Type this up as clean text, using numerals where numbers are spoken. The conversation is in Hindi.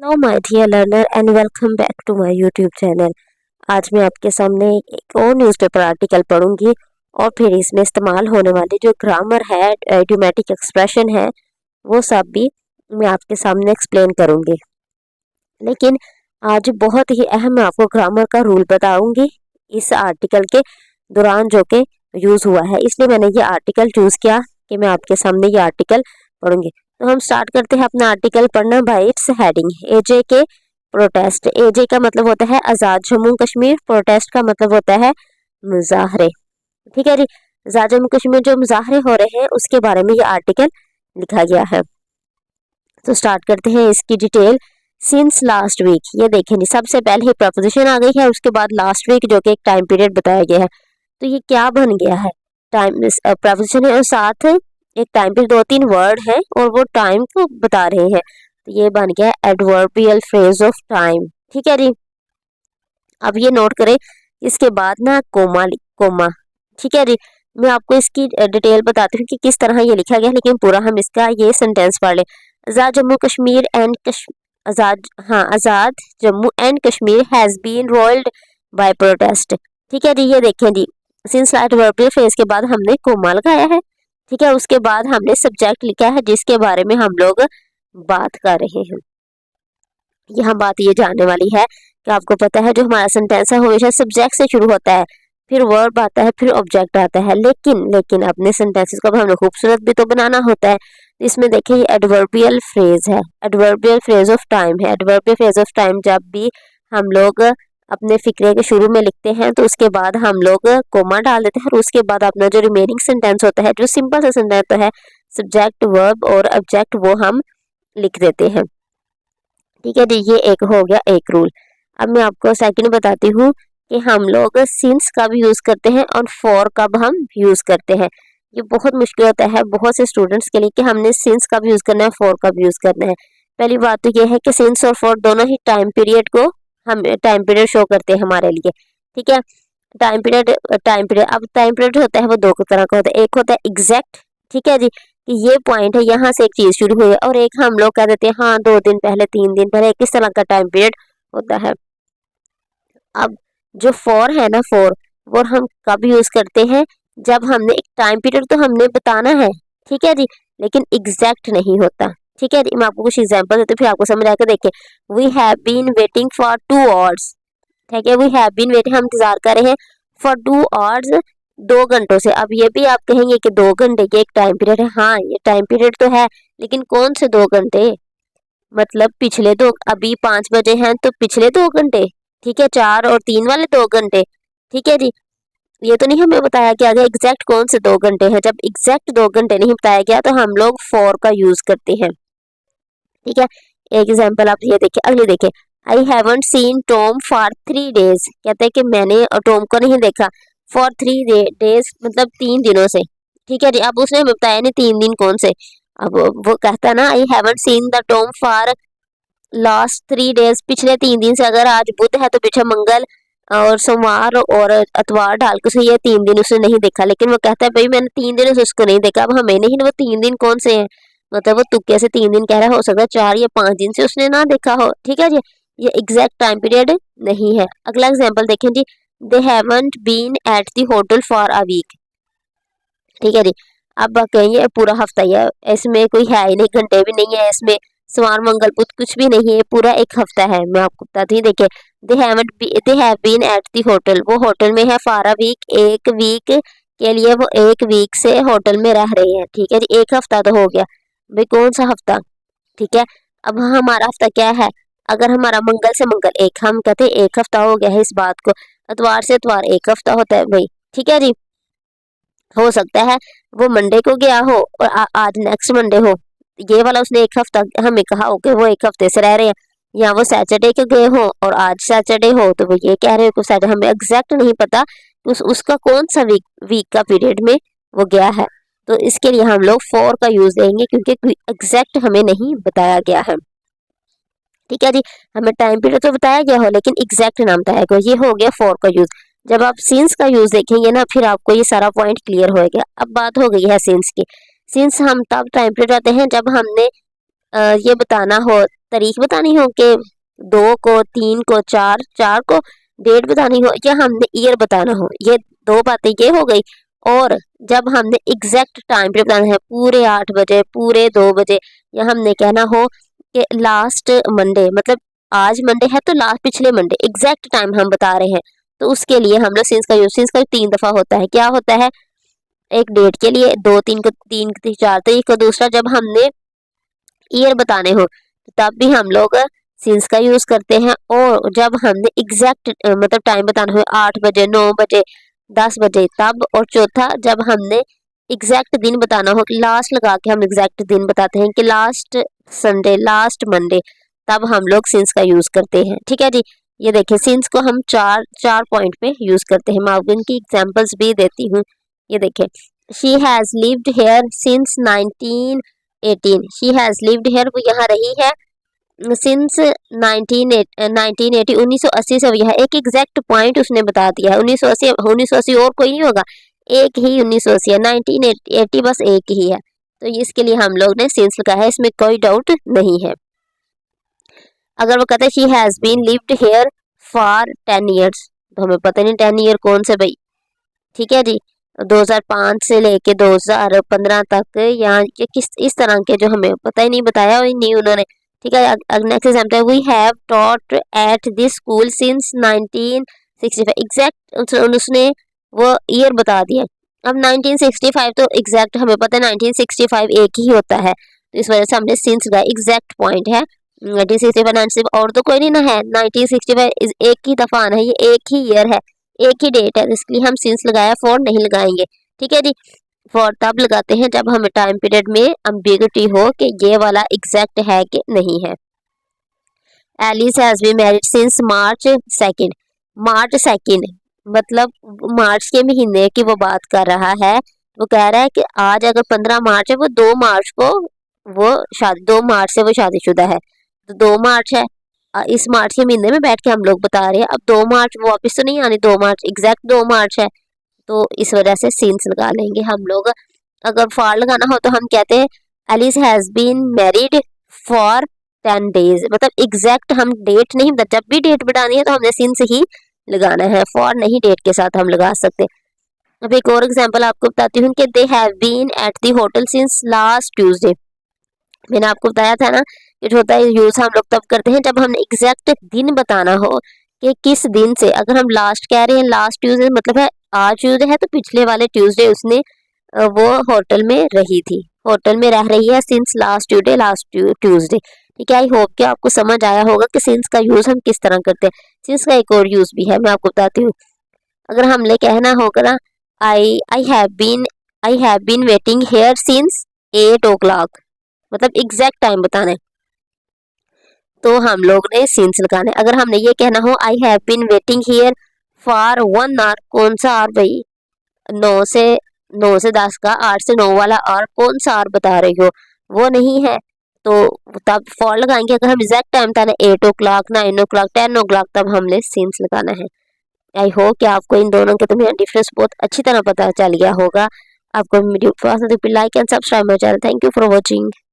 Now my dear learner and welcome back to my YouTube channel. आज मैं आपके सामने एक और न्यूज़पेपर आर्टिकल पढ़ूंगी और फिर इसमें इस्तेमाल होने वाले जो ग्रामर है, इडियोमैटिक एक्सप्रेशन है, वो सब भी मैं आपके सामने एक्सप्लेन करूंगी। लेकिन आज बहुत ही अहम मैं आपको ग्रामर का रूल बताऊंगी इस आर्टिकल के दौरान जो कि यूज़ हुआ है, इसलिए मैंने ये आर्टिकल चूज़ किया कि मैं आपके सामने ये आर्टिकल पढ़ूंगी। तो हम स्टार्ट करते हैं अपना आर्टिकल पढ़ना बाय इट्स हेडिंग। एजे के प्रोटेस्ट। एजे का मतलब होता है आज़ाद जम्मू कश्मीर, प्रोटेस्ट का मतलब होता है मुजाहरे। ठीक है जी, आज़ाद जम्मू कश्मीर जो मुजाहरे हो रहे हैं उसके बारे में ये आर्टिकल लिखा गया है। तो स्टार्ट करते हैं इसकी डिटेल। सिंस लास्ट वीक, ये देखें जी, सबसे पहले ही प्रपोजिशन आ गई है, उसके बाद लास्ट वीक जो कि एक टाइम पीरियड बताया गया है। तो ये क्या बन गया है, टाइम प्रपोजिशन है और साथ एक टाइम पीरियड, दो तीन वर्ड है और वो टाइम को बता रहे हैं। तो ये बन गया एडवर्बियल फ्रेज ऑफ टाइम। ठीक है जी, अब ये नोट करें, इसके बाद ना कोमा। ठीक है जी, मैं आपको इसकी डिटेल बताती हूँ कि किस तरह ये लिखा गया, लेकिन पूरा हम इसका ये सेंटेंस पढ़ ले। Azad Jammu Kashmir and Azad Jammu and Kashmir has been roiled by protest. ठीक है जी, ये देखें जी, सिंस एडवर्बियल फ्रेज के बाद हमने कोमा लगाया है। ठीक है, उसके बाद हमने सब्जेक्ट लिखा है जिसके बारे में हम लोग बात कर रहे हैं। यहाँ बात ये जानने वाली है कि आपको पता है जो हमारा सेंटेंस है हमेशा सब्जेक्ट से शुरू होता है, फिर वर्ब आता है, फिर ऑब्जेक्ट आता है। लेकिन अपने सेंटेंसेस को हमने खूबसूरत भी तो बनाना होता है। इसमें देखिए ये एडवर्बियल फ्रेज है, एडवर्बियल फ्रेज ऑफ टाइम है। एडवर्बियल फ्रेज ऑफ टाइम जब भी हम लोग अपने फिक्रे के शुरू में लिखते हैं तो उसके बाद हम लोग कोमा डाल देते हैं और उसके बाद अपना जो रिमेनिंग सेंटेंस होता है, जो सिंपल सा सेंटेंस होता है, सब्जेक्ट वर्ब और ऑब्जेक्ट, वो हम लिख देते हैं। ठीक है जी, ये एक हो गया एक रूल। अब मैं आपको सेकंड बताती हूँ कि हम लोग सिंस कब यूज करते हैं और फॉर कब हम यूज करते हैं। ये बहुत मुश्किल होता है बहुत से स्टूडेंट्स के लिए कि हमने सिंस कब यूज करना है, फॉर कब यूज करना है। पहली बात तो ये है कि सिंस और फॉर दोनों ही टाइम पीरियड को हम टाइम पीरियड शो करते हैं हमारे लिए। ठीक है, टाइम पीरियड अब टाइम पीरियड होता है वो दो तरह का होता है, एक होता है एग्जैक्ट। ठीक है जी, कि ये पॉइंट है, यहाँ से एक चीज शुरू हुई है, और एक हम लोग कह देते हैं हाँ 2 दिन पहले, 3 दिन पहले, किस तरह का टाइम पीरियड होता है। अब जो फॉर है ना, फॉर वो हम कब यूज करते हैं, जब हमने एक टाइम पीरियड तो हमने बताना है। ठीक है जी, लेकिन एग्जैक्ट नहीं होता। ठीक है जी, मैं आपको कुछ एग्जांपल देती हूँ फिर आपको समझ आएगा। देखिए, we have been waiting for 2 hours. ठीक है, वी हैव बीन वेटिंग, हम इंतजार कर रहे हैं, फॉर 2 आवर्स, 2 घंटों से। अब ये भी आप कहेंगे कि 2 घंटे ये एक टाइम पीरियड है, हाँ ये टाइम पीरियड तो है, लेकिन कौन से 2 घंटे, मतलब पिछले दो, अभी 5 बजे हैं तो पिछले 2 घंटे। ठीक है, 4 और 3 वाले 2 घंटे। ठीक है जी, ये तो नहीं हमें बताया गया आगे एग्जैक्ट कौन से 2 घंटे हैं। जब एग्जैक्ट 2 घंटे नहीं बताया गया तो हम लोग फॉर का यूज करते हैं। ठीक है, एक एग्जाम्पल आप ये देखिए, अगली देखिए, I haven't seen Tom for 3 days. कहते हैं कि मैंने टॉम को नहीं देखा फॉर 3 डेज, मतलब 3 दिनों से। ठीक है जी, अब उसने हमें बताया नहीं 3 दिन कौन से। अब वो कहता है ना, I haven't seen the Tom for last 3 days, पिछले 3 दिन से। अगर आज बुध है तो पीछे मंगल और सोमवार और अतवार डाल के उसे ये 3 दिन उसने नहीं देखा, लेकिन वो कहता है भाई मैंने 3 दिन से उसको नहीं देखा। अब हमें नहीं, वो 3 दिन कौन से हैं, मतलब वो तुक्के से 3 दिन कह रहा है, हो सकता है 4 या 5 दिन से उसने ना देखा हो। ठीक है जी, ये एग्जैक्ट टाइम पीरियड नहीं है। अगला एग्जाम्पल देखें जी, they haven't been at the hotel for a week. ठीक है जी, अब कहेंगे पूरा हफ्ता ही है, इसमें कोई है ही नहीं, घंटे भी नहीं है इसमें, सोमवार मंगल बुध कुछ भी नहीं है, पूरा एक हफ्ता है। मैं आपको बताती हूँ, देखिए, they have been at the hotel, वो होटल में है, फॉर अ वीक, एक वीक के लिए वो एक वीक से होटल में रह रहे हैं। ठीक है जी, एक हफ्ता तो हो गया भाई, कौन सा हफ्ता। ठीक है, अब हमारा हफ्ता क्या है, अगर हमारा मंगल से मंगल एक, हम कहते हैं एक हफ्ता हो गया है इस बात को, इतवार से इतवार एक हफ्ता होता है भाई। ठीक है जी, हो सकता है वो मंडे को गया हो और आज नेक्स्ट मंडे हो, ये वाला उसने एक हफ्ता हमें कहा हो कि वो एक हफ्ते से रह रहे हैं, या वो सैटरडे के गए हो और आज सैटरडे हो तो वो ये कह रहे हो कि सैटरडे, हमें एग्जैक्ट नहीं पता उसका कौन सा वीक का पीरियड में वो गया है। तो इसके लिए हम लोग फॉर का यूज देंगे क्योंकि एग्जैक्ट हमें नहीं बताया गया है। ठीक है जी, हमें टाइम पीरियड तो बताया गया हो लेकिन एग्जैक्ट नाम बताया गया, ये हो गया फॉर का यूज। जब आप सिंस का यूज देखेंगे ना, फिर आपको ये सारा पॉइंट क्लियर हो गया। अब बात हो गई है सिंस की। सिंस हम तब टाइम पीरियड आते हैं जब हमने ये बताना हो, तारीख बतानी हो कि 2 को, 3 को, 4 को डेट बतानी हो, या हमने ईयर बताना हो, ये 2 बातें ये हो गई। और जब हमने एग्जैक्ट टाइम पे बताना है, पूरे 8 बजे, पूरे 2 बजे, या हमने कहना हो कि लास्ट मंडे, मतलब आज मंडे है तो लास्ट पिछले मंडे, एग्जैक्ट टाइम हम बता रहे हैं, तो उसके लिए हम लोग सिंस का 3 दफा होता है। क्या होता है? एक डेट के लिए 2, 3 को 4 तारीख को, दूसरा जब हमने ईयर बताने हो तब भी हम लोग सिंस का यूज करते हैं, और जब हमने एग्जैक्ट मतलब टाइम बताना हो 8 बजे, 9 बजे, 10 बजे तब, और चौथा जब हमने एग्जैक्ट दिन बताना हो, लास्ट लगा के हम एग्जैक्ट दिन बताते हैं कि लास्ट संडे, लास्ट मंडे, तब हम लोग सिंस का यूज करते हैं। ठीक है जी। ये देखिए, सिंस को हम चार पॉइंट पे यूज करते हैं। मैं आपको इनकी एग्जांपल्स भी देती हूँ। ये देखिए, she has lived here since 1918। She has lived hair, वो यहाँ रही है सिंस 1980, 1980 से यह एक एग्जैक्ट पॉइंट उसने बता दिया है। 1980 और कोई नहीं होगा, एक ही 1980 है, 1980 बस एक ही है, तो इसके लिए हम लोग ने सिंस लगाया है, इसमें कोई डाउट नहीं है। अगर वो कहते हैं she has been lived here for 10 years, तो हमें पता नहीं 10 ईयर कौन से भाई। ठीक है जी। 2005 से लेके 2015 तक, या ये किस इस तरह के जो हमें पता ही नहीं, बताया ही नहीं उन्होंने। ठीक है। नेक्स्ट एग्जाम्पल है, we have taught at this school since 1965। Exact उसने वो ईयर बता दिया। अब 1965 तो एग्जैक्ट हमें पता है 1965 एक ही होता है, तो इस वजह से हमने सिंस का एग्जैक्ट पॉइंट है 1965। और तो कोई नहीं ना है, 1965 एक ही दफा आना है, ये एक ही ईयर है, एक ही डेट है, इसलिए हम सिंस लगाया, फॉर नहीं लगाएंगे। ठीक है जी। फॉर तब लगाते हैं जब हमें टाइम पीरियड में एम्बिग्यूटी हो कि ये वाला एग्जैक्ट है कि नहीं है। Alice has been married since March 2। March 2 मतलब मार्च के महीने की वो बात कर रहा है। वो कह रहा है कि आज अगर 15 मार्च है, वो 2 मार्च को वो शादी 2 मार्च से वो शादीशुदा है, तो 2 मार्च है। इस मार्च के महीने में बैठ के हम लोग बता रहे हैं। अब 2 मार्च वापस तो नहीं आनी, 2 मार्च एग्जैक्ट 2 मार्च है, तो इस वजह से सिंस लगा लेंगे हम लोग। अगर फॉर लगाना हो तो हम कहते हैं Alice has been married for 10 days, मतलब एग्जैक्ट हम डेट नहीं बता, जब भी डेट बतानी है तो हमने सिंस ही लगाना है, फॉर नहीं डेट के साथ हम लगा सकते। अब एक और एग्जांपल आपको बताती हूँ कि they have been at the hotel since last Tuesday. मैंने आपको बताया था ना कि होता है यूज हम लोग तब करते हैं जब हमने एग्जैक्ट दिन बताना हो कि किस दिन से। अगर हम लास्ट कह रहे हैं, लास्ट ट्यूसडे मतलब है आज ट्यूसडे है, तो पिछले वाले ट्यूसडे उसने वो होटल में रही थी, होटल में रह रही है since last Tuesday, last Tuesday. ठीक है। आई होप कि आपको समझ आया होगा कि सिंस का यूज हम किस तरह करते हैं। सिंस का एक और यूज भी है, मैं आपको बताती हूँ। अगर हमने कहना होगा ना, I I have been waiting here since 8 o'clock, मतलब एग्जैक्ट टाइम बताना है, तो हम लोग ने सिंस लगाना है। अगर हमने ये कहना हो I have been waiting here for 1 hour, कौन सा आवर भाई? 9 से 10 का, 8 से 9 वाला आवर, कौन सा आवर बता रही हो? वो नहीं है, तो तब फॉर लगाएंगे। अगर हम एग्जैक्ट टाइम बताना 8 o'clock, 9 o'clock, 10 o'clock, तब हमने सिंस लगाना है। आई होप कि आपको इन दोनों के तुम्हें डिफरेंस बहुत अच्छी तरह पता चल गया होगा। आपको वीडियो पसंद है तो like and subscribe my channel. Thank you for watching.